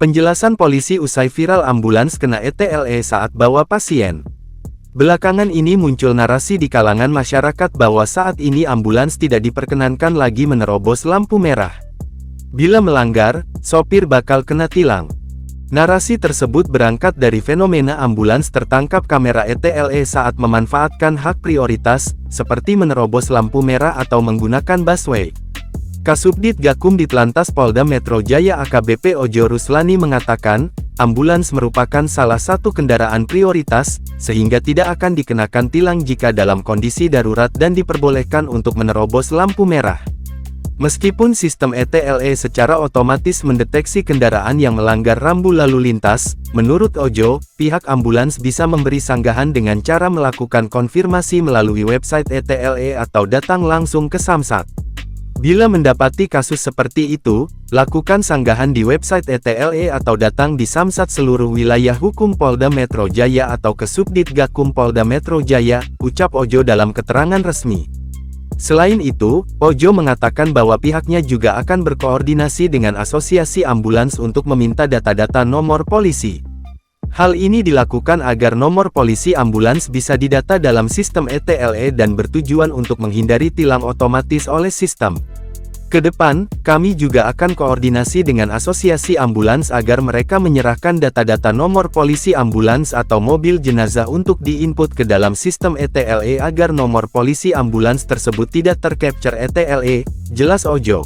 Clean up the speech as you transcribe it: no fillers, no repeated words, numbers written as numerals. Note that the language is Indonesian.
Penjelasan polisi usai viral ambulans kena ETLE saat bawa pasien. Belakangan ini muncul narasi di kalangan masyarakat bahwa saat ini ambulans tidak diperkenankan lagi menerobos lampu merah. Bila melanggar, sopir bakal kena tilang. Narasi tersebut berangkat dari fenomena ambulans tertangkap kamera ETLE saat memanfaatkan hak prioritas, seperti menerobos lampu merah atau menggunakan busway. Kasubdit Gakum Ditlantas Polda Metro Jaya AKBP Ojo Ruslani mengatakan, ambulans merupakan salah satu kendaraan prioritas, sehingga tidak akan dikenakan tilang jika dalam kondisi darurat dan diperbolehkan untuk menerobos lampu merah. Meskipun sistem ETLE secara otomatis mendeteksi kendaraan yang melanggar rambu lalu lintas, menurut Ojo, pihak ambulans bisa memberi sanggahan dengan cara melakukan konfirmasi melalui website ETLE atau datang langsung ke Samsat. Bila mendapati kasus seperti itu, lakukan sanggahan di website ETLE atau datang di Samsat seluruh wilayah hukum Polda Metro Jaya atau ke Subdit Gakum Polda Metro Jaya, ucap Ojo dalam keterangan resmi. Selain itu, Ojo mengatakan bahwa pihaknya juga akan berkoordinasi dengan asosiasi ambulans untuk meminta data-data nomor polisi. Hal ini dilakukan agar nomor polisi ambulans bisa didata dalam sistem ETLE dan bertujuan untuk menghindari tilang otomatis oleh sistem. Kedepan, kami juga akan koordinasi dengan asosiasi ambulans agar mereka menyerahkan data-data nomor polisi ambulans atau mobil jenazah untuk diinput ke dalam sistem ETLE agar nomor polisi ambulans tersebut tidak tercapture ETLE, jelas Ojo.